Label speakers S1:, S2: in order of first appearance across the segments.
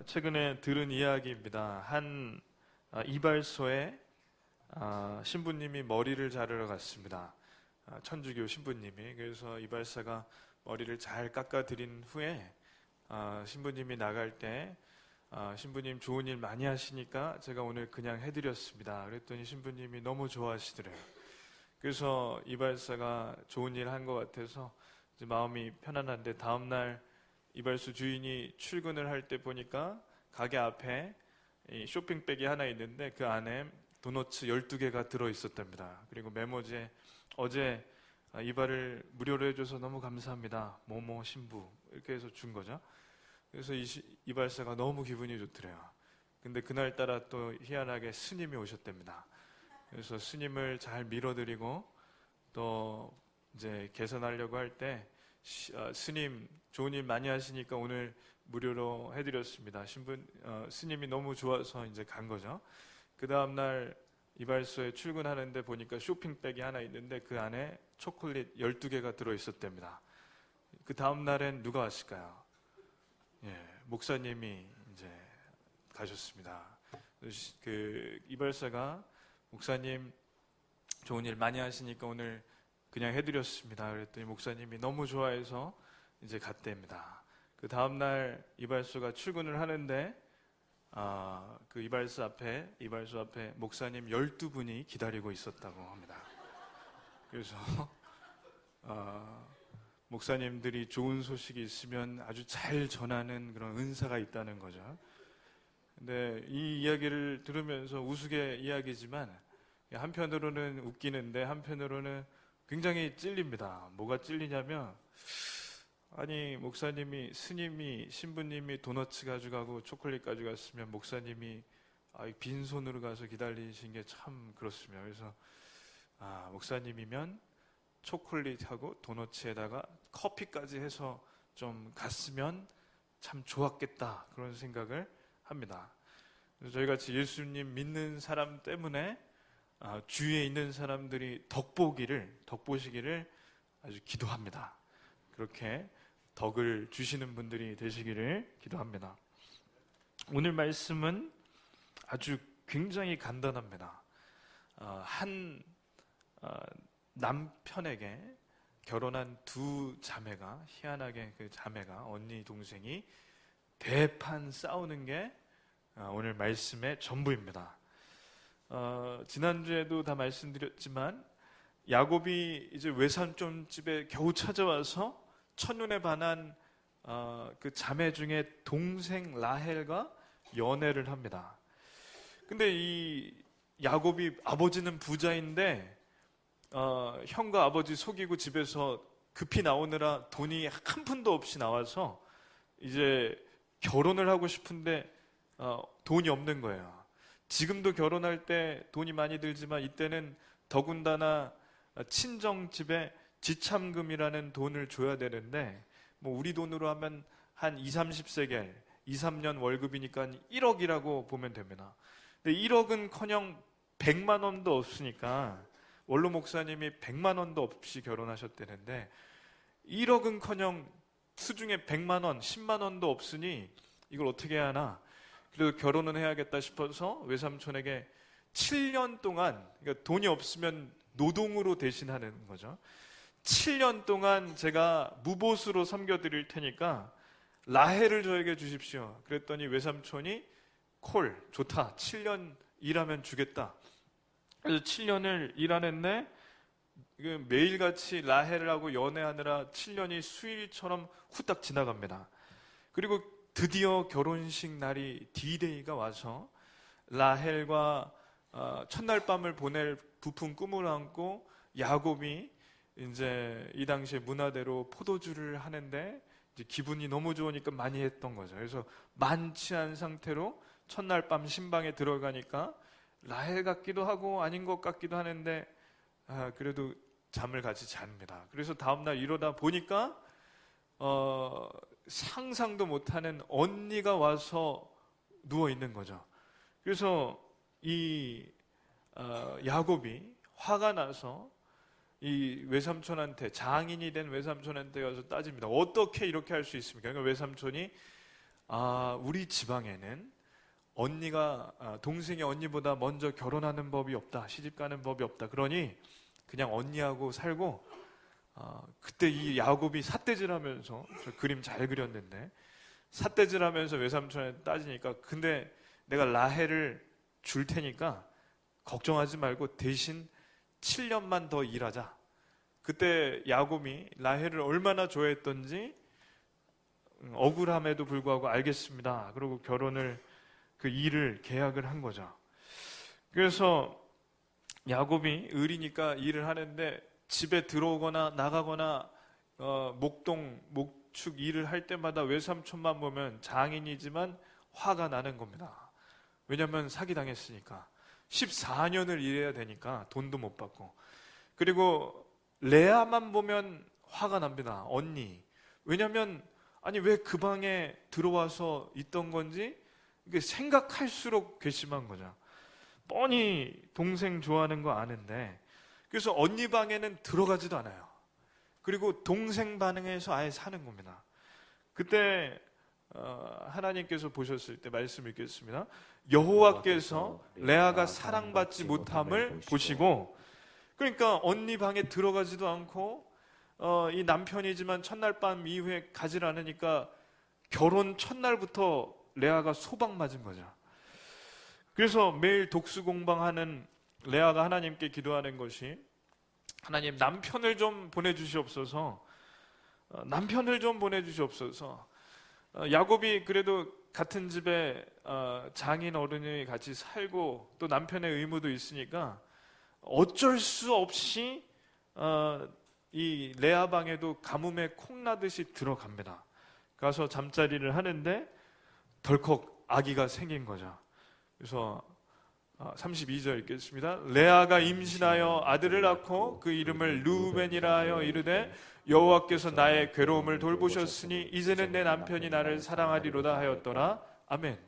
S1: 최근에 들은 이야기입니다. 한 이발소에 신부님이 머리를 자르러 갔습니다. 천주교 신부님이. 그래서 이발사가 머리를 잘 깎아드린 후에 신부님이 나갈 때 신부님 좋은 일 많이 하시니까 제가 오늘 그냥 해드렸습니다. 그랬더니 신부님이 너무 좋아하시더래요. 그래서 이발사가 좋은 일 한 것 같아서 이제 마음이 편안한데, 다음날 이발소 주인이 출근을 할 때 보니까 가게 앞에 이 쇼핑백이 하나 있는데 그 안에 도너츠 12개가 들어있었답니다. 그리고 메모지에 어제 이발을 무료로 해줘서 너무 감사합니다. 모모 신부, 이렇게 해서 준 거죠. 그래서 이발사가 너무 기분이 좋더래요. 근데 그날따라 또 희한하게 스님이 오셨답니다. 그래서 스님을 잘 밀어드리고 또 이제 개선하려고 할 때 스님 좋은 일 많이 하시니까 오늘 무료로 해드렸습니다. 스님이 너무 좋아서 이제 간 거죠. 그 다음날 이발소에 출근하는데 보니까 쇼핑백이 하나 있는데 그 안에 초콜릿 12개가 들어있었답니다. 그 다음날엔 누가 왔을까요? 목사님이 이제 가셨습니다. 그 이발사가 목사님 좋은 일 많이 하시니까 오늘 그냥 해드렸습니다. 그랬더니 목사님이 너무 좋아해서 이제 갔답니다. 그 다음날 이발소가 출근을 하는데 그 이발소 앞에 목사님 12분이 기다리고 있었다고 합니다. 그래서 목사님들이 좋은 소식이 있으면 아주 잘 전하는 그런 은사가 있다는 거죠. 근데 이 이야기를 들으면서 우스개 이야기지만 한편으로는 웃기는데 한편으로는 굉장히 찔립니다. 뭐가 찔리냐면, 아니 목사님이, 스님이, 신부님이 도너츠 가져가고 초콜릿 가져갔으면 목사님이 빈손으로 가서 기다리신 게 참 그렇습니다. 그래서 목사님이면 초콜릿하고 도너츠에다가 커피까지 해서 좀 갔으면 참 좋았겠다, 그런 생각을 합니다. 그래서 저희같이 예수님 믿는 사람 때문에 주위에 있는 사람들이 덕보시기를 아주 기도합니다. 그렇게 덕을 주시는 분들이 되시기를 기도합니다. 오늘 말씀은 아주 굉장히 간단합니다. 한 남편에게 결혼한 두 자매가, 희한하게 그 자매가, 언니 동생이 대판 싸우는 게 오늘 말씀의 전부입니다. 지난주에도 다 말씀드렸지만 야곱이 이제 외삼촌 집에 겨우 찾아와서 첫눈에 반한 그 자매 중에 동생 라헬과 연애를 합니다. 근데 이 야곱이, 아버지는 부자인데 형과 아버지 속이고 집에서 급히 나오느라 돈이 한 푼도 없이 나와서 이제 결혼을 하고 싶은데 돈이 없는 거예요. 지금도 결혼할 때 돈이 많이 들지만 이때는 더군다나 친정집에 지참금이라는 돈을 줘야 되는데, 뭐 우리 돈으로 하면 한 20-30세겔, 2-3년 월급이니까 1억이라고 보면 됩니다. 근데 1억은커녕 100만 원도 없으니까, 원로 목사님이 100만 원도 없이 결혼하셨다는데 1억은커녕 수중에 100만 원, 10만 원도 없으니 이걸 어떻게 해야 하나? 그래도 결혼은 해야겠다 싶어서 외삼촌에게 7년 동안, 그러니까 돈이 없으면 노동으로 대신하는 거죠. 7년 동안 제가 무보수로 섬겨드릴 테니까 라헬을 저에게 주십시오. 그랬더니 외삼촌이 콜, 좋다. 7년 일하면 주겠다. 그래서 7년을 일하는데 매일같이 라헬하고 연애하느라 7년이 수일처럼 후딱 지나갑니다. 그리고 드디어 결혼식 날이 D-Day가 와서 라헬과 첫날 밤을 보낼 부푼 꿈을 안고 야곱이 이제 이 당시에 문화대로 포도주를 하는데 이제 기분이 너무 좋으니까 많이 했던 거죠. 그래서 만취한 상태로 첫날 밤 신방에 들어가니까 라헬 같기도 하고 아닌 것 같기도 하는데 그래도 잠을 같이 잡니다. 그래서 다음날 이러다 보니까 상상도 못하는 언니가 와서 누워 있는 거죠. 그래서 이 야곱이 화가 나서 이 외삼촌한테, 장인이 된 외삼촌한테 가서 따집니다. 어떻게 이렇게 할 수 있습니까? 그러니까 외삼촌이 우리 지방에는 동생이 언니보다 먼저 결혼하는 법이 없다, 시집 가는 법이 없다. 그러니 그냥 언니하고 살고, 그때 이 야곱이 삿대질하면서, 저 그림 잘 그렸는데, 삿대질하면서 외삼촌한테 따지니까, 근데 내가 라헬을 줄 테니까 걱정하지 말고 대신 7년만 더 일하자. 그때 야곱이 라헬을 얼마나 좋아했던지 억울함에도 불구하고 알겠습니다. 그리고 그 일을 계약을 한 거죠. 그래서 야곱이 을이니까 일을 하는데 집에 들어오거나 나가거나 목축 일을 할 때마다 외삼촌만 보면 장인이지만 화가 나는 겁니다. 왜냐하면 사기당했으니까 14년을 일해야 되니까 돈도 못 받고. 그리고 레아만 보면 화가 납니다. 언니. 왜냐하면 왜 그 방에 들어와서 있던 건지 이게 생각할수록 괘씸한 거죠. 뻔히 동생 좋아하는 거 아는데, 그래서 언니 방에는 들어가지도 않아요. 그리고 동생 방에서 아예 사는 겁니다. 그때 하나님께서 보셨을 때 말씀 읽겠습니다. 여호와께서 레아가 사랑받지 못함을 보시고, 그러니까 언니 방에 들어가지도 않고 이 남편이지만 첫날 밤 이후에 가지 않으니까 결혼 첫날부터 레아가 소방 맞은 거죠. 그래서 매일 독수 공방하는 레아가 하나님께 기도하는 것이, 하나님 남편을 좀 보내주시옵소서. 남편을 좀 보내주시옵소서. 야곱이 그래도 같은 집에 장인 어른이 같이 살고 또 남편의 의무도 있으니까 어쩔 수 없이 이 레아 방에도 가뭄에 콩나듯이 들어갑니다. 가서 잠자리를 하는데 덜컥 아기가 생긴 거죠. 그래서 32절 읽겠습니다. 레아가 임신하여 아들을 낳고 그 이름을 르우벤이라 하여 이르되 여호와께서 나의 괴로움을 돌보셨으니 이제는 내 남편이 나를 사랑하리로다 하였더라. 아멘.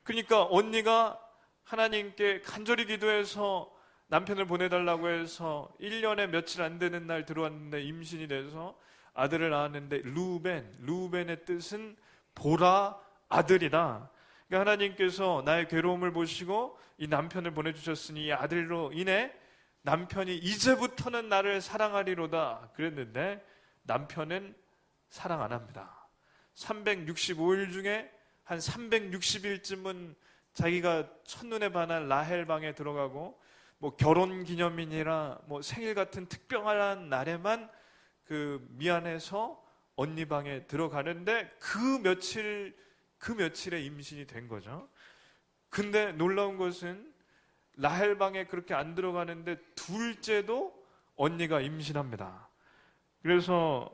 S1: 그러니까 언니가 하나님께 간절히 기도해서 남편을 보내달라고 해서 1년에 며칠 안 되는 날 들어왔는데 임신이 돼서 아들을 낳았는데 르우벤의 뜻은 보라 아들이다. 그러니까 하나님께서 나의 괴로움을 보시고 이 남편을 보내주셨으니 이 아들로 인해 남편이 이제부터는 나를 사랑하리로다 그랬는데 남편은 사랑 안 합니다. 365일 중에 한 360일쯤은 자기가 첫눈에 반한 라헬 방에 들어가고 결혼기념일이나 생일 같은 특별한 날에만 미안해서 언니 방에 들어가는데 그 며칠에 임신이 된 거죠. 근데 놀라운 것은 라헬 방에 그렇게 안 들어가는데 둘째도 언니가 임신합니다. 그래서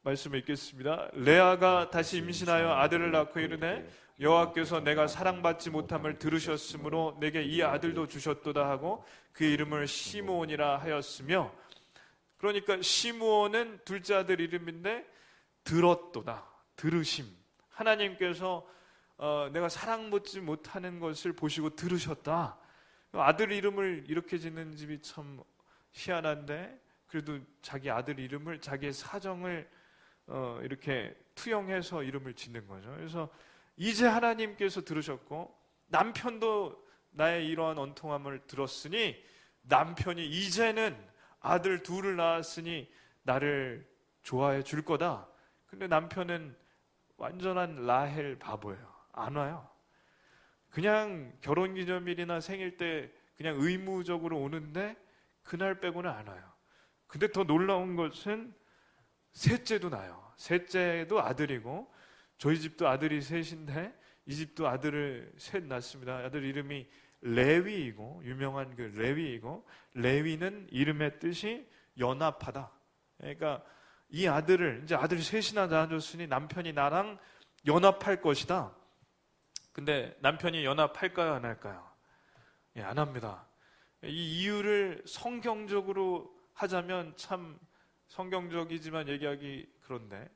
S1: 말씀을 읽겠습니다. 레아가 다시 임신하여 아들을 낳고 이르되 여호와께서 내가 사랑받지 못함을 들으셨으므로 내게 이 아들도 주셨도다 하고 그 이름을 시므온이라 하였으며, 그러니까 시므온은 둘째 아들 이름인데 들었도다, 들으심. 하나님께서 내가 사랑받지 못하는 것을 보시고 들으셨다. 아들 이름을 이렇게 짓는 집이 참 희한한데 그래도 자기 아들 이름을, 자기의 사정을 이렇게 투영해서 이름을 짓는 거죠. 그래서 이제 하나님께서 들으셨고 남편도 나의 이러한 원통함을 들었으니 남편이 이제는 아들 둘을 낳았으니 나를 좋아해 줄 거다. 근데 남편은 완전한 라헬 바보예요. 안 와요. 그냥 결혼기념일이나 생일 때 그냥 의무적으로 오는데 그날 빼고는 안 와요. 근데 더 놀라운 것은 셋째도 나요. 셋째도 아들이고, 저희 집도 아들이 셋인데 이 집도 아들을 셋 낳습니다. 아들 이름이 레위이고, 유명한 그 레위이고, 레위는 이름의 뜻이 연합하다. 그러니까 이 아들을, 이제 아들 셋이나 낳아줬으니 남편이 나랑 연합할 것이다. 근데 남편이 연합할까요, 안 할까요? 예, 안 합니다. 이 이유를 성경적으로 하자면 참 성경적이지만 얘기하기 그런데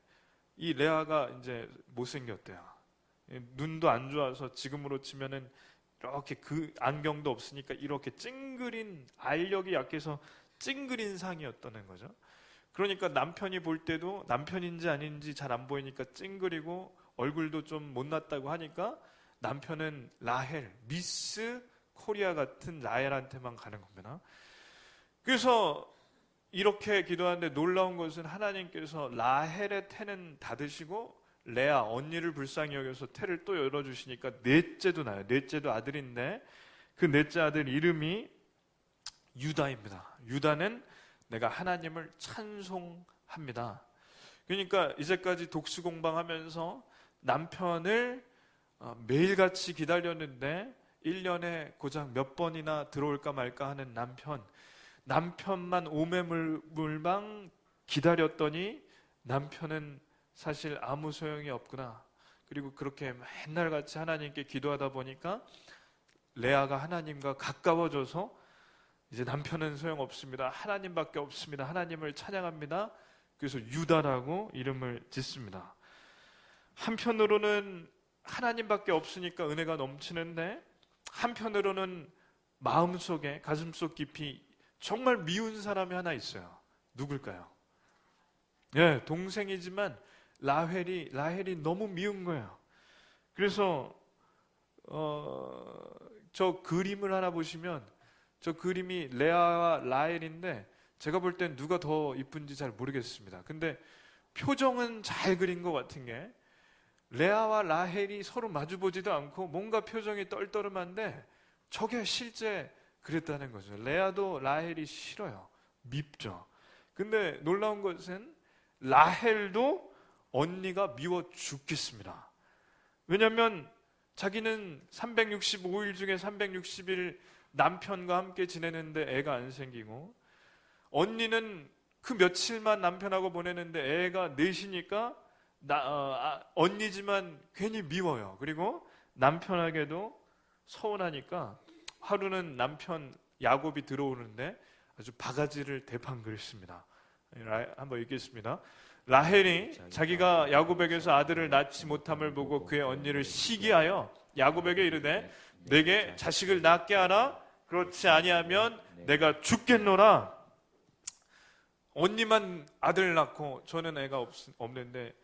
S1: 이 레아가 이제 못생겼대요. 눈도 안 좋아서 지금으로 치면은 이렇게 그 안경도 없으니까 이렇게 찡그린, 알력이 약해서 찡그린 상이었다는 거죠. 그러니까 남편이 볼 때도 남편인지 아닌지 잘 안 보이니까 찡그리고 얼굴도 좀 못났다고 하니까 남편은 라헬, 미스 코리아 같은 라헬한테만 가는 겁니다. 그래서 이렇게 기도하는데 놀라운 것은 하나님께서 라헬의 태는 닫으시고 레아 언니를 불쌍히 여겨서 태를 또 열어주시니까 넷째도 나요. 넷째도 아들인데 그 넷째 아들 이름이 유다입니다. 유다는 내가 하나님을 찬송합니다. 그러니까 이제까지 독수공방하면서 남편을 매일같이 기다렸는데 1년에 고작 몇 번이나 들어올까 말까 하는 남편만 오매물방 기다렸더니 남편은 사실 아무 소용이 없구나. 그리고 그렇게 맨날 같이 하나님께 기도하다 보니까 레아가 하나님과 가까워져서 이제 남편은 소용없습니다. 하나님밖에 없습니다. 하나님을 찬양합니다. 그래서 유다라고 이름을 짓습니다. 한편으로는 하나님밖에 없으니까 은혜가 넘치는데 한편으로는 마음속에 가슴속 깊이 정말 미운 사람이 하나 있어요. 누굴까요? 예, 동생이지만 라헬이 너무 미운 거예요. 그래서 저 그림을 하나 보시면 저 그림이 레아와 라헬인데 제가 볼 땐 누가 더 이쁜지 잘 모르겠습니다. 근데 표정은 잘 그린 것 같은 게 레아와 라헬이 서로 마주보지도 않고 뭔가 표정이 떨떠름한데 저게 실제 그랬다는 거죠. 레아도 라헬이 싫어요. 밉죠. 근데 놀라운 것은 라헬도 언니가 미워 죽겠습니다. 왜냐하면 자기는 365일 중에 360일 남편과 함께 지내는데 애가 안 생기고 언니는 그 며칠만 남편하고 보내는데 애가 넷이니까 언니지만 괜히 미워요. 그리고 남편에게도 서운하니까 하루는 남편 야곱이 들어오는데 아주 바가지를 대판 긁습니다. 한번 읽겠습니다. 라헬이 자기가 야곱에게서 아들을 낳지 못함을 보고 그의 언니를 시기하여 야곱에게 이르되 내게 자식을 낳게 하라. 그렇지 아니하면 내가 죽겠노라. 언니만 아들을 낳고 저는 애가 없는데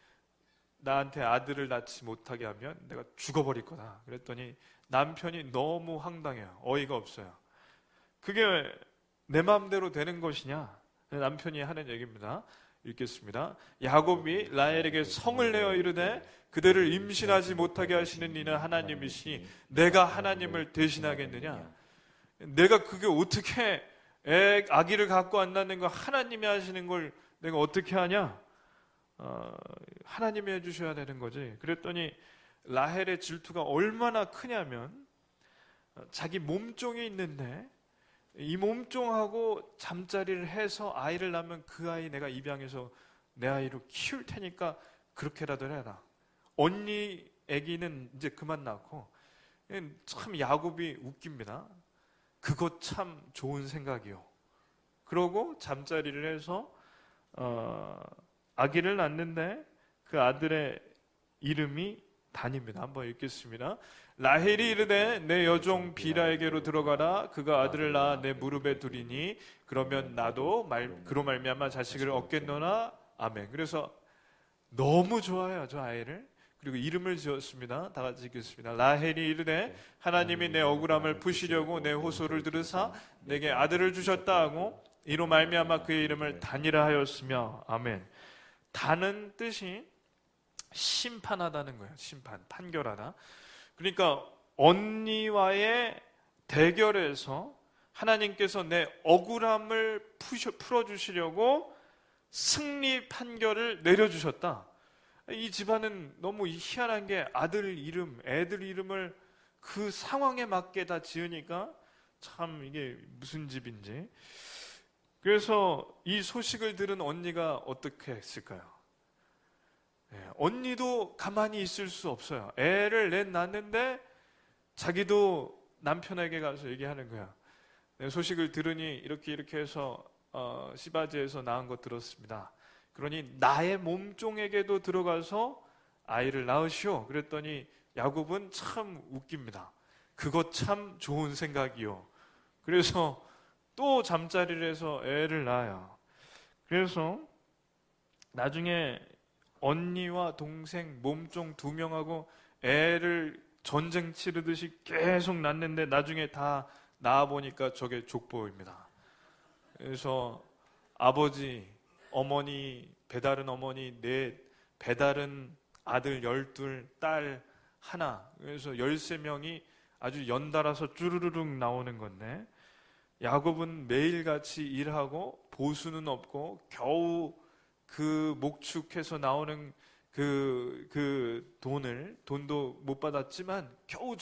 S1: 나한테 아들을 낳지 못하게 하면 내가 죽어버릴 거다. 그랬더니 남편이 너무 황당해요. 어이가 없어요. 그게 내 마음대로 되는 것이냐? 남편이 하는 얘기입니다. 읽겠습니다. 야곱이 라헬에게 성을 내어 이르되 그대를 임신하지 못하게 하시는 이는 하나님이시니 내가 하나님을 대신하겠느냐? 내가 그게 어떻게 아기를 갖고 안 낳는 거 하나님이 하시는 걸 내가 어떻게 하냐? 하나님이 해주셔야 되는 거지. 그랬더니 라헬의 질투가 얼마나 크냐면 자기 몸종이 있는데 이 몸종하고 잠자리를 해서 아이를 낳으면 그 아이 내가 입양해서 내 아이로 키울 테니까 그렇게라도 해라. 언니 아기는 이제 그만 낳고. 참 야곱이 웃깁니다. 그거 참 좋은 생각이요. 그러고 잠자리를 해서 아기를 낳는데 그 아들의 이름이 단입니다. 한번 읽겠습니다. 라헬이 이르되 내 여종 비라에게로 들어가라. 그가 아들을 낳아 내 무릎에 두리니 그러면 나도 그로 말미암아 자식을 얻겠노라. 아멘. 그래서 너무 좋아요, 저 아이를. 그리고 이름을 지었습니다. 다 같이 읽겠습니다. 라헬이 이르되 하나님이 내 억울함을 푸시려고 내 호소를 들으사 내게 아들을 주셨다 하고 이로 말미암아 그의 이름을 단이라 하였으며. 아멘. 단은 뜻이 심판하다는 거예요. 심판, 판결하다. 그러니까 언니와의 대결에서 하나님께서 내 억울함을 풀어주시려고 승리 판결을 내려주셨다. 이 집안은 너무 희한한 게 애들 이름을 그 상황에 맞게 다 지으니까 참 이게 무슨 집인지. 그래서 이 소식을 들은 언니가 어떻게 했을까요? 언니도 가만히 있을 수 없어요. 애를 낳았는데 자기도 남편에게 가서 얘기하는 거야. 소식을 들으니 이렇게 해서 시바지에서 낳은 거 들었습니다. 그러니 나의 몸종에게도 들어가서 아이를 낳으시오. 그랬더니 야곱은 참 웃깁니다. 그거 참 좋은 생각이요. 그래서 또 잠자리를 해서 애를 낳아요. 그래서 나중에 언니와 동생 몸종 2명하고 애를 전쟁 치르듯이 계속 낳는데 나중에 다 낳아보니까 저게 족보입니다. 그래서 아버지, 어머니, 배다른 어머니 넷, 배다른 아들 12, 딸 하나, 그래서 13명이 아주 연달아서 쭈르르륵 나오는 건데, 야곱은 매일같이 일하고 보수는 없고 겨우 그 목축해서 나오는 돈도 못 받았지만 겨우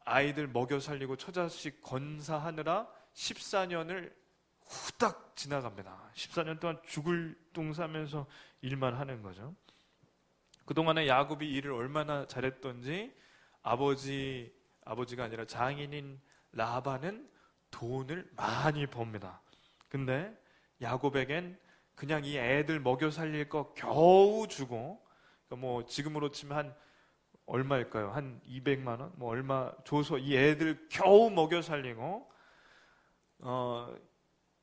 S1: 아이들 먹여 살리고 처자식 건사하느라 14년을 후딱 지나갑니다. 14년 동안 죽을 똥 싸면서 일만 하는 거죠. 그동안에 야곱이 일을 얼마나 잘했던지 아버지가 아니라 장인인 라반은 돈을 많이 법니다. 근데 야곱에겐 그냥 이 애들 먹여 살릴 거 겨우 주고, 그러니까 뭐 지금으로 치면 한 얼마일까요? 한 200만 원? 뭐 얼마 줘서 이 애들 겨우 먹여 살리고,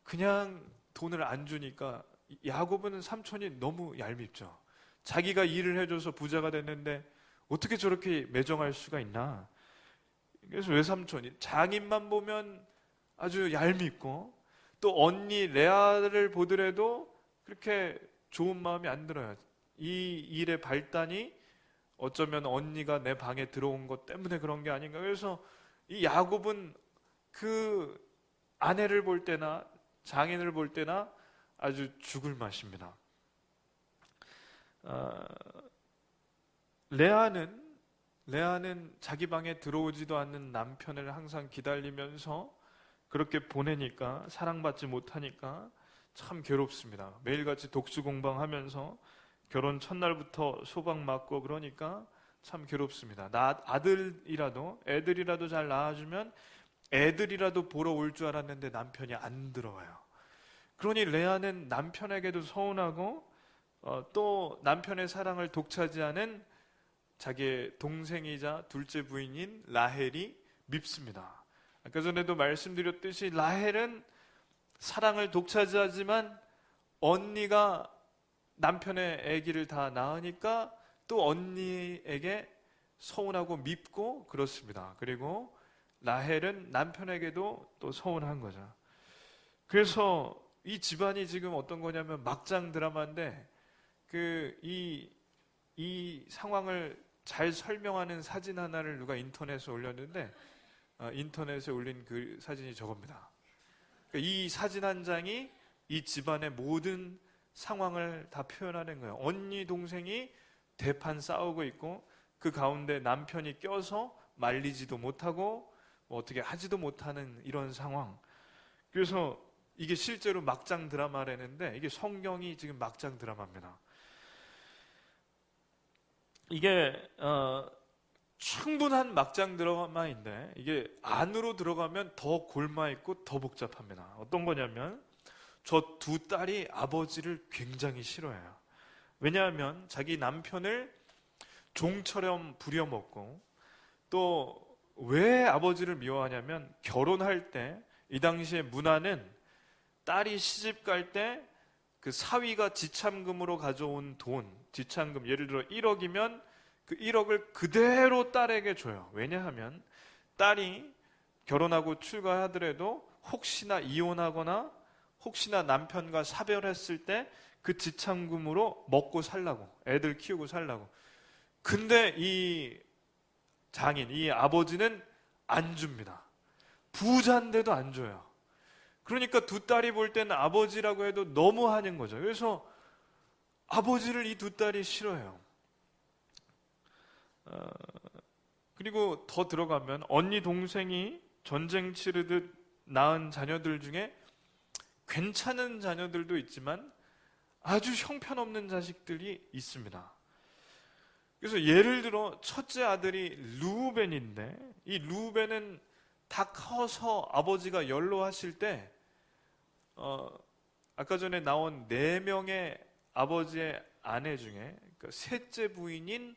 S1: 그냥 돈을 안 주니까 야곱은 삼촌이 너무 얄밉죠. 자기가 일을 해줘서 부자가 됐는데 어떻게 저렇게 매정할 수가 있나. 그래서 외삼촌이 장인만 보면 아주 얄밉고, 또 언니 레아를 보더라도 그렇게 좋은 마음이 안 들어요. 이 일의 발단이 어쩌면 언니가 내 방에 들어온 것 때문에 그런 게 아닌가. 그래서 이 야곱은 그 아내를 볼 때나 장인을 볼 때나 아주 죽을 맛입니다. 레아는 자기 방에 들어오지도 않는 남편을 항상 기다리면서 그렇게 보내니까, 사랑받지 못하니까 참 괴롭습니다. 매일같이 독수공방하면서 결혼 첫날부터 소방 맞고 그러니까 참 괴롭습니다. 애들이라도 잘 낳아주면 애들이라도 보러 올 줄 알았는데 남편이 안 들어와요. 그러니 레아는 남편에게도 서운하고, 또 남편의 사랑을 독차지하는 자기의 동생이자 둘째 부인인 라헬이 밉습니다. 아까 전에도 말씀드렸듯이 라헬은 사랑을 독차지하지만 언니가 남편의 아기를 다 낳으니까 또 언니에게 서운하고 밉고 그렇습니다. 그리고 라헬은 남편에게도 또 서운한 거죠. 그래서 이 집안이 지금 어떤 거냐면 막장 드라마인데, 이 상황을 잘 설명하는 사진 하나를 누가 인터넷에 올렸는데, 인터넷에 올린 그 사진이 저겁니다. 그러니까 이 사진 한 장이 이 집안의 모든 상황을 다 표현하는 거예요. 언니 동생이 대판 싸우고 있고, 그 가운데 남편이 껴서 말리지도 못하고 뭐 어떻게 하지도 못하는 이런 상황. 그래서 이게 실제로 막장 드라마라는데, 이게 성경이 지금 막장 드라마입니다. 이게 충분한 막장 드라마인데, 이게 안으로 들어가면 더 골마있고 더 복잡합니다. 어떤 거냐면, 저 두 딸이 아버지를 굉장히 싫어해요. 왜냐하면 자기 남편을 종처럼 부려먹고, 또 왜 아버지를 미워하냐면, 결혼할 때 이 당시에 문화는 딸이 시집 갈 때 그 사위가 지참금으로 가져온 돈, 지참금, 예를 들어 1억이면 그 1억을 그대로 딸에게 줘요. 왜냐하면 딸이 결혼하고 출가하더라도 혹시나 이혼하거나 혹시나 남편과 사별했을 때 그 지참금으로 먹고 살라고, 애들 키우고 살라고. 근데 이 장인, 이 아버지는 안 줍니다. 부자인데도 안 줘요. 그러니까 두 딸이 볼 때는 아버지라고 해도 너무 하는 거죠. 그래서 아버지를 이 두 딸이 싫어해요. 그리고 더 들어가면 언니 동생이 전쟁 치르듯 낳은 자녀들 중에 괜찮은 자녀들도 있지만 아주 형편없는 자식들이 있습니다. 그래서 예를 들어 첫째 아들이 르우벤인데, 이 르우벤은 다 커서 아버지가 연로하실 때 아까 전에 나온 4명의 아버지의 아내 중에 그러니까 셋째 부인인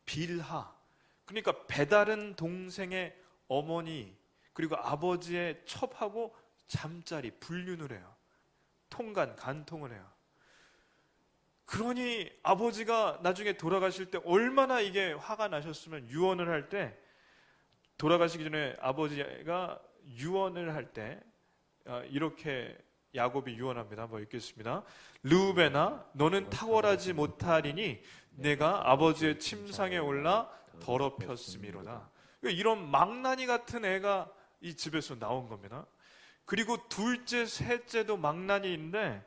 S1: 빌하, 그러니까 배다른 동생의 어머니 그리고 아버지의 첩하고 잠자리, 불륜을 해요. 간통을 해요. 그러니 아버지가 나중에 돌아가실 때 얼마나 이게 화가 나셨으면, 유언을 할 때, 돌아가시기 전에 아버지가 유언을 할 때 이렇게 야곱이 유언합니다. 한번 읽겠습니다. 르우벤아, 너는 탁월하지 못하리니 내가 아버지의 침상에 올라 더럽혔음이로다. 이런 망나니 같은 애가 이 집에서 나온 겁니다. 그리고 둘째, 셋째도 망나니인데,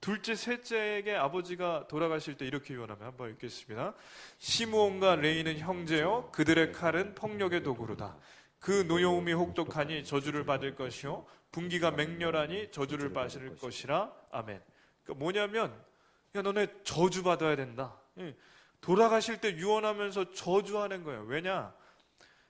S1: 둘째, 셋째에게 아버지가 돌아가실 때 이렇게 유언하면, 한번 읽겠습니다. 시므온과 레이는 형제요, 그들의 칼은 폭력의 도구로다. 그 노여움이 혹독하니 저주를 받을 것이요, 분기가 맹렬하니 저주를 받을 것이라. 아멘. 그러니까 뭐냐면, 야, 너네 저주 받아야 된다. 돌아가실 때 유언하면서 저주하는 거예요. 왜냐?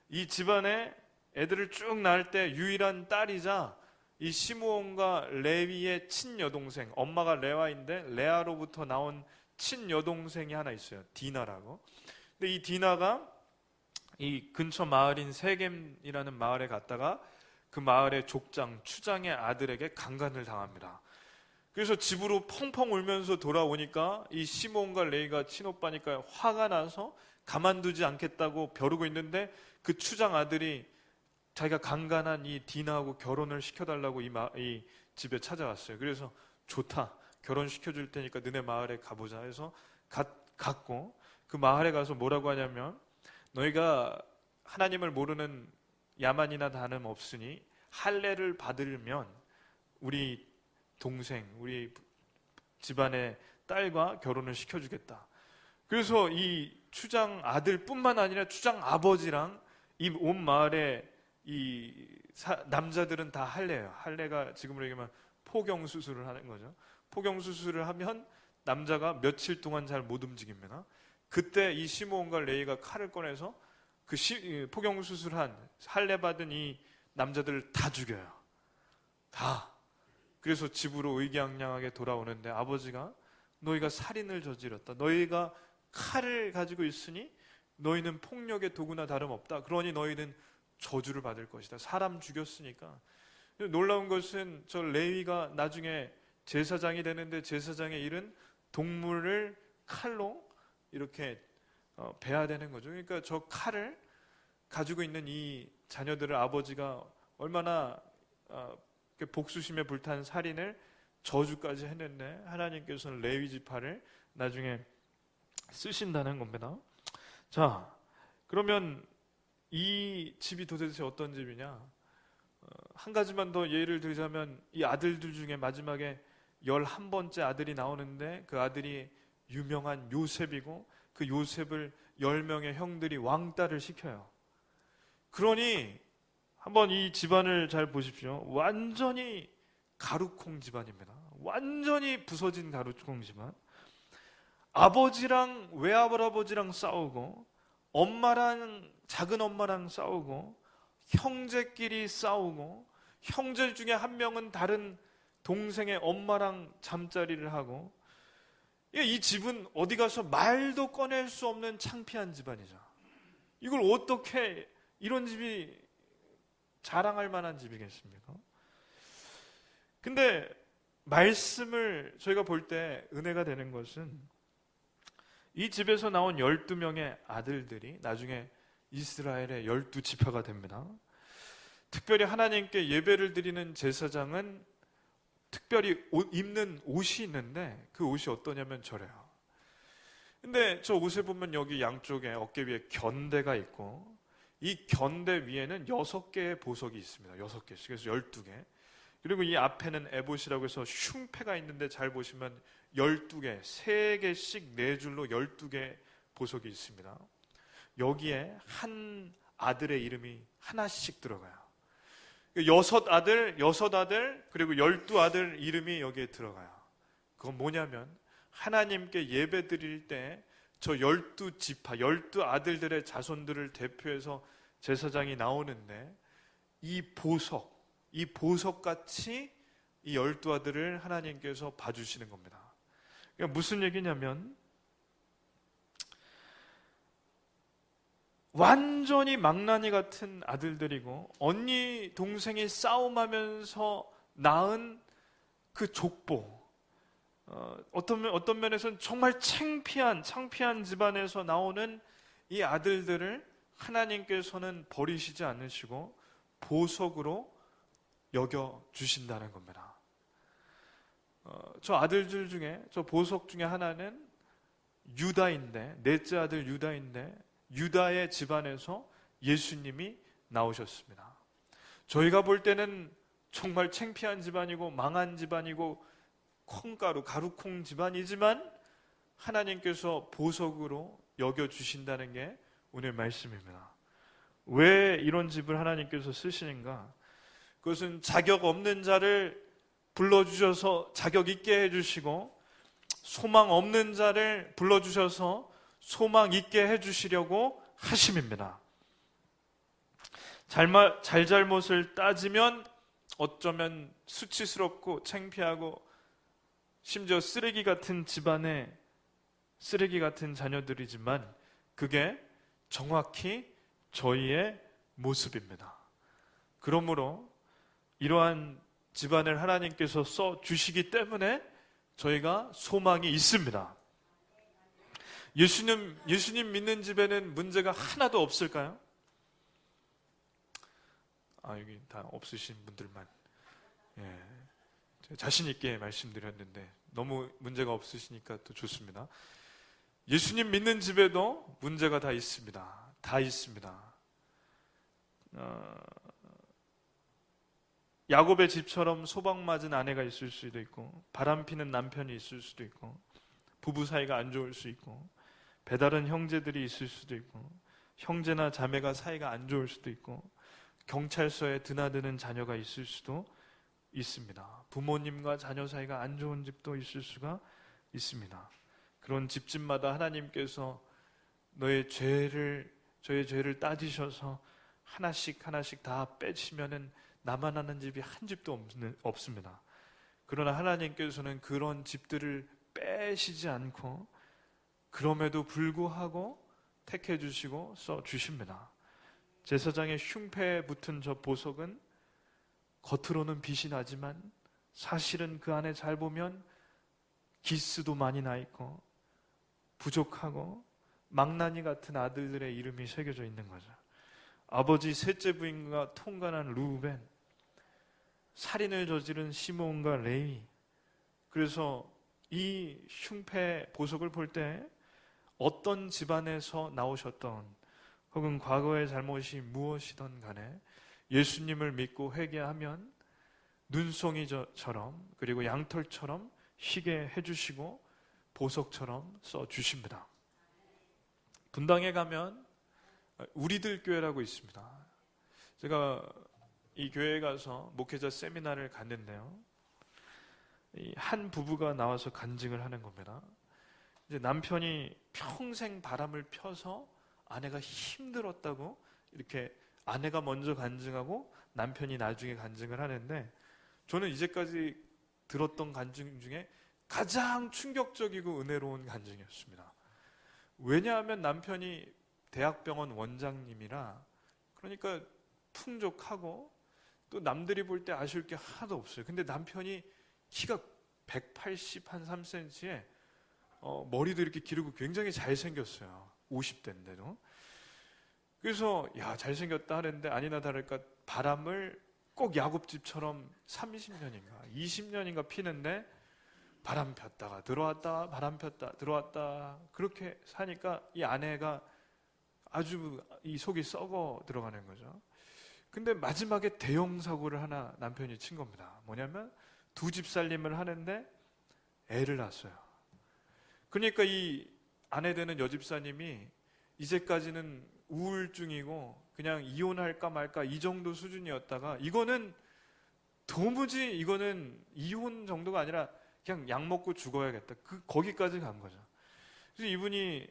S1: 이 집안에 애들을 쭉 낳을 때 유일한 딸이자 이 시므온과 레위의 친여동생, 엄마가 레와인데 레아로부터 나온 친여동생이 하나 있어요. 디나라고. 근데 이 디나가 이 근처 마을인 세겜이라는 마을에 갔다가 그 마을의 족장, 추장의 아들에게 강간을 당합니다. 그래서 집으로 펑펑 울면서 돌아오니까 이 시므온과 레위가 친오빠니까 화가 나서 가만두지 않겠다고 벼르고 있는데, 그 추장 아들이 자기가 강간한 이 디나하고 결혼을 시켜달라고 이 집에 찾아왔어요. 그래서 좋다, 결혼시켜줄 테니까 너네 마을에 가보자 해서 갔고, 그 마을에 가서 뭐라고 하냐면, 너희가 하나님을 모르는 야만이나 다름없으니 할례를 받으면 우리 동생, 우리 집안의 딸과 결혼을 시켜주겠다. 그래서 이 추장 아들뿐만 아니라 추장 아버지랑 이 온 마을에 남자들은 다 할례예요. 할례가 지금으로 얘기하면 포경 수술을 하는 거죠. 포경 수술을 하면 남자가 며칠 동안 잘 못 움직입니다. 그때 이 시므온과 레위가 칼을 꺼내서 그 포경 수술한 할례 받은 이 남자들을 다 죽여요. 다. 그래서 집으로 의기양양하게 돌아오는데 아버지가, 너희가 살인을 저질렀다. 너희가 칼을 가지고 있으니 너희는 폭력의 도구나 다름없다. 그러니 너희는 저주를 받을 것이다. 사람 죽였으니까. 놀라운 것은 저 레위가 나중에 제사장이 되는데, 제사장의 일은 동물을 칼로 이렇게 베야 되는 거죠. 그러니까 저 칼을 가지고 있는 이 자녀들을 아버지가 얼마나 복수심에 불탄 살인을 저주까지 했는데, 하나님께서는 레위 지파를 나중에 쓰신다는 겁니다. 자, 그러면 이 집이 도대체 어떤 집이냐? 한 가지만 더 예를 들자면, 이 아들들 중에 마지막에 11번째 아들이 나오는데, 그 아들이 유명한 요셉이고, 그 요셉을 10명의 형들이 왕따를 시켜요. 그러니 한번 이 집안을 잘 보십시오. 완전히 가루콩 집안입니다. 완전히 부서진 가루콩 집안. 아버지랑 외할아버지랑 싸우고, 엄마랑 작은 엄마랑 싸우고, 형제끼리 싸우고, 형제 중에 한 명은 다른 동생의 엄마랑 잠자리를 하고, 이 집은 어디 가서 말도 꺼낼 수 없는 창피한 집안이죠. 이걸 어떻게 이런 집이 자랑할 만한 집이겠습니까? 근데 말씀을 저희가 볼 때 은혜가 되는 것은, 이 집에서 나온 12명의 아들들이 나중에 이스라엘의 12지파가 됩니다. 특별히 하나님께 예배를 드리는 제사장은 특별히 입는 옷이 있는데, 그 옷이 어떠냐면 저래요. 근데 저 옷에 보면 여기 양쪽에 어깨 위에 견대가 있고, 이 견대 위에는 6개의 보석이 있습니다. 6개씩. 그래서 12개. 그리고 이 앞에는 에봇이라고 해서 흉패가 있는데, 잘 보시면 12개, 3개씩 4줄로 12개 보석이 있습니다. 여기에 한 아들의 이름이 하나씩 들어가요. 6아들, 그리고 12아들 이름이 여기에 들어가요. 그건 뭐냐면, 하나님께 예배 드릴 때 저 12지파, 12아들들의 자손들을 대표해서 제사장이 나오는데, 이 보석같이 이 12아들을 하나님께서 봐주시는 겁니다. 그러니까 무슨 얘기냐면, 완전히 망나니 같은 아들들이고, 언니 동생이 싸움하면서 낳은 그 족보, 어떤 면에서는 정말 창피한 집안에서 나오는 이 아들들을 하나님께서는 버리시지 않으시고 보석으로 여겨주신다는 겁니다. 저 아들들 중에, 저 보석 중에 하나는 유다인데, 넷째 아들 유다인데, 유다의 집안에서 예수님이 나오셨습니다. 저희가 볼 때는 정말 창피한 집안이고 망한 집안이고 가루콩 집안이지만 하나님께서 보석으로 여겨주신다는 게 오늘 말씀입니다. 왜 이런 집을 하나님께서 쓰시는가? 그것은 자격 없는 자를 불러주셔서 자격 있게 해주시고, 소망 없는 자를 불러주셔서 소망 있게 해주시려고 하심입니다. 잘잘못을 따지면 어쩌면 수치스럽고 창피하고 심지어 쓰레기 같은 집안의 쓰레기 같은 자녀들이지만 그게 정확히 저희의 모습입니다. 그러므로 이러한 집안을 하나님께서 써주시기 때문에 저희가 소망이 있습니다. 예수님 믿는 집에는 문제가 하나도 없을까요? 여기 다 없으신 분들만. 자신 있게 말씀드렸는데 너무 문제가 없으시니까 또 좋습니다. 예수님 믿는 집에도 문제가 다 있습니다. 다 있습니다. 야곱의 집처럼 소방 맞은 아내가 있을 수도 있고, 바람피는 남편이 있을 수도 있고, 부부 사이가 안 좋을 수 있고, 배다른 형제들이 있을 수도 있고, 형제나 자매가 사이가 안 좋을 수도 있고, 경찰서에 드나드는 자녀가 있을 수도 있습니다. 부모님과 자녀 사이가 안 좋은 집도 있을 수가 있습니다. 그런 집집마다 하나님께서 저의 죄를 따지셔서 하나씩 다 빼시면은 나만 아는 집이 한 집도 없습니다. 그러나 하나님께서는 그런 집들을 빼시지 않고 그럼에도 불구하고 택해 주시고 써 주십니다. 제사장의 흉패에 붙은 저 보석은 겉으로는 빛이 나지만 사실은 그 안에 잘 보면 기스도 많이 나 있고 부족하고 망나니 같은 아들들의 이름이 새겨져 있는 거죠. 아버지 셋째 부인과 통간한 루벤, 살인을 저지른 시몬과 레위. 그래서 이 흉패 보석을 볼 때 어떤 집안에서 나오셨던 혹은 과거의 잘못이 무엇이든 간에 예수님을 믿고 회개하면 눈송이처럼 그리고 양털처럼 희게 해주시고 보석처럼 써주십니다. 분당에 가면 우리들 교회라고 있습니다. 제가 이 교회에 가서 목회자 세미나를 갔는데요, 한 부부가 나와서 간증을 하는 겁니다. 이제 남편이 평생 바람을 펴서 아내가 힘들었다고 이렇게 아내가 먼저 간증하고 남편이 나중에 간증을 하는데, 저는 이제까지 들었던 간증 중에 가장 충격적이고 은혜로운 간증이었습니다. 왜냐하면 남편이 대학병원 원장님이라, 그러니까 풍족하고 또 남들이 볼 때 아쉬울 게 하나도 없어요. 근데 남편이 키가 183cm에 머리도 이렇게 기르고 굉장히 잘생겼어요. 50대인데도. 그래서 잘생겼다 하는데 아니나 다를까 바람을 꼭 야곱집처럼 30년인가 20년인가 피는데 바람 폈다가 들어왔다 바람 폈다 들어왔다 그렇게 사니까 이 아내가 아주 이 속이 썩어 들어가는 거죠. 근데 마지막에 대형 사고를 하나 남편이 친 겁니다. 뭐냐면 두 집 살림을 하는데 애를 낳았어요. 그러니까 이 아내 되는 여집사님이 이제까지는 우울증이고 그냥 이혼할까 말까 이 정도 수준이었다가 이거는 도무지 이거는 이혼 정도가 아니라 그냥 약 먹고 죽어야겠다. 거기까지 간 거죠. 그래서 이분이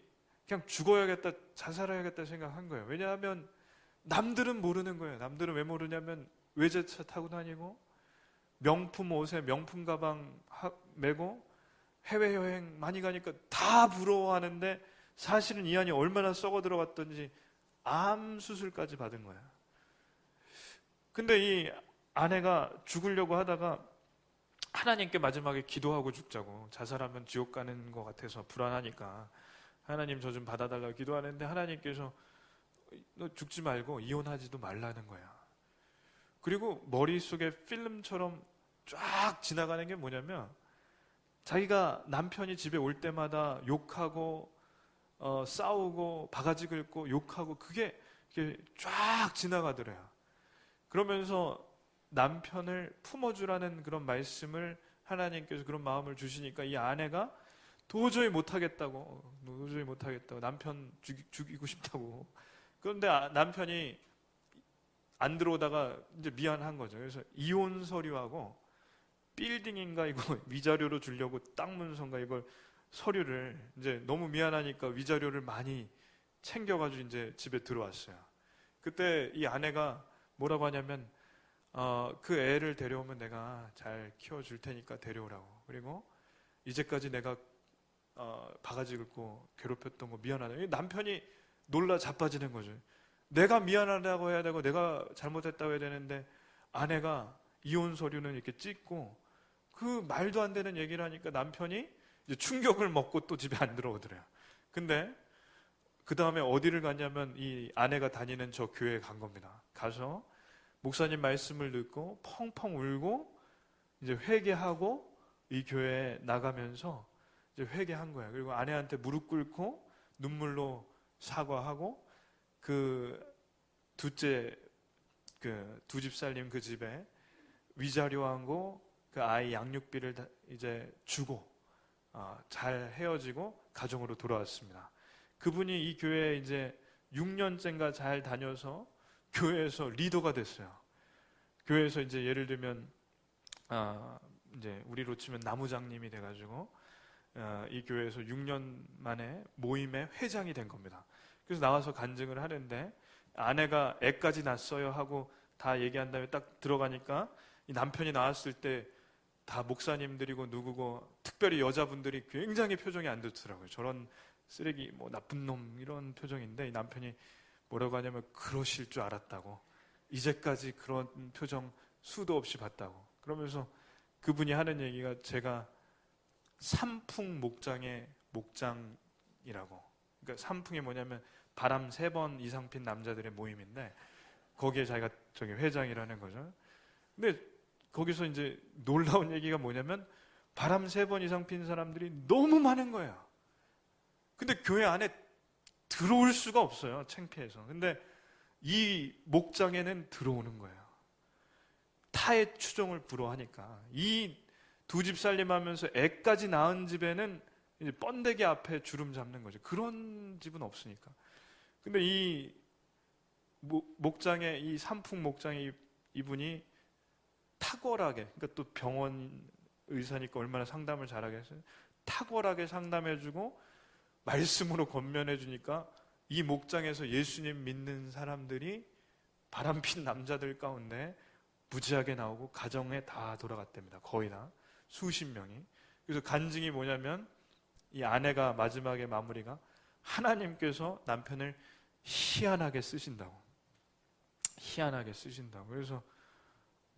S1: 그냥 죽어야겠다, 자살해야겠다 생각한 거예요. 왜냐하면 남들은 모르는 거예요. 남들은 왜 모르냐면 외제차 타고 다니고 명품 옷에 명품 가방 메고 해외여행 많이 가니까 다 부러워하는데 사실은 이 안이 얼마나 썩어 들어갔던지 암 수술까지 받은 거예요. 근데 이 아내가 죽으려고 하다가 하나님께 마지막에 기도하고 죽자고, 자살하면 지옥 가는 것 같아서 불안하니까 하나님 저 좀 받아달라고 기도하는데 하나님께서 너 죽지 말고 이혼하지도 말라는 거야. 그리고 머릿속에 필름처럼 쫙 지나가는 게 뭐냐면, 자기가 남편이 집에 올 때마다 욕하고 싸우고 바가지 긁고 욕하고 그게 쫙 지나가더래요. 그러면서 남편을 품어주라는 그런 말씀을 하나님께서 그런 마음을 주시니까 이 아내가 도저히 못하겠다고 남편 죽이고 싶다고. 그런데 남편이 안 들어오다가 이제 미안한 거죠. 그래서 이혼 서류하고 빌딩인가 이거 위자료로 주려고 땅 문서인가 이걸 서류를 이제 너무 미안하니까 위자료를 많이 챙겨가지고 이제 집에 들어왔어요. 그때 이 아내가 뭐라고 하냐면 그 애를 데려오면 내가 잘 키워줄 테니까 데려오라고. 그리고 이제까지 내가 바가지 긁고 괴롭혔던 거 미안하다. 남편이 놀라 자빠지는 거죠. 내가 미안하다고 해야 되고 내가 잘못했다고 해야 되는데 아내가 이혼 서류는 이렇게 찍고 그 말도 안 되는 얘기를 하니까 남편이 이제 충격을 먹고 또 집에 안 들어오더래요. 근데 그 다음에 어디를 갔냐면 이 아내가 다니는 저 교회에 간 겁니다. 가서 목사님 말씀을 듣고 펑펑 울고 이제 회개하고 이 교회에 나가면서 이제 회개한 거예요. 그리고 아내한테 무릎 꿇고 눈물로 사과하고 그 둘째 그 두 집 살림 그 집에 위자료하고 그 아이 양육비를 이제 주고 잘 헤어지고 가정으로 돌아왔습니다. 그분이 이 교회에 이제 6년째인가 잘 다녀서 교회에서 리더가 됐어요. 교회에서 이제 예를 들면 이제 우리로 치면 나무장님이 돼가지고 이 교회에서 6년 만에 모임의 회장이 된 겁니다. 그래서 나와서 간증을 하는데 아내가 애까지 낳았어요 하고 다 얘기한 다음에 딱 들어가니까 이 남편이 나왔을 때 다 목사님들이고 누구고 특별히 여자분들이 굉장히 표정이 안 좋더라고요. 저런 쓰레기 뭐 나쁜 놈 이런 표정인데 이 남편이 뭐라고 하냐면 그러실 줄 알았다고. 이제까지 그런 표정 수도 없이 봤다고. 그러면서 그분이 하는 얘기가 제가 삼풍 목장의 목장이라고. 그러니까 삼풍이 뭐냐면 바람 3번 이상 핀 남자들의 모임인데 거기에 자기가 저기 회장이라는 거죠. 근데 거기서 이제 놀라운 얘기가 뭐냐면 바람 3번 이상 핀 사람들이 너무 많은 거예요. 근데 교회 안에 들어올 수가 없어요. 창피해서. 근데 이 목장에는 들어오는 거예요. 타의 추종을 불허하니까. 이 두 집 살림하면서 애까지 낳은 집에는 이제 번데기 앞에 주름 잡는 거죠. 그런 집은 없으니까. 근데 이 목장에 이 삼풍 목장에 이분이 탁월하게, 그러니까 또 병원 의사니까 얼마나 상담을 잘하겠어요. 탁월하게 상담해주고 말씀으로 권면해주니까 이 목장에서 예수님 믿는 사람들이 바람핀 남자들 가운데 무지하게 나오고 가정에 다 돌아갔답니다. 거의 다 수십 명이. 그래서 간증이 뭐냐면 이 아내가 마지막에 마무리가 하나님께서 남편을 희한하게 쓰신다고. 희한하게 쓰신다고. 그래서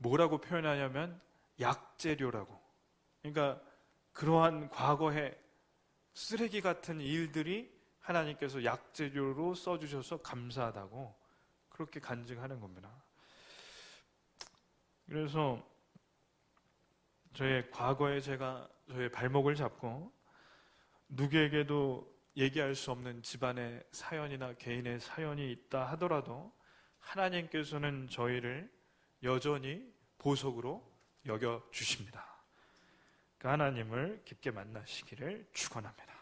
S1: 뭐라고 표현하냐면 약재료라고. 그러니까 그러한 과거의 쓰레기 같은 일들이 하나님께서 약재료로 써주셔서 감사하다고 그렇게 간증하는 겁니다. 그래서 저의 과거에 제가 저의 발목을 잡고 누구에게도 얘기할 수 없는 집안의 사연이나 개인의 사연이 있다 하더라도 하나님께서는 저희를 여전히 보석으로 여겨주십니다. 그 하나님을 깊게 만나시기를 축원합니다.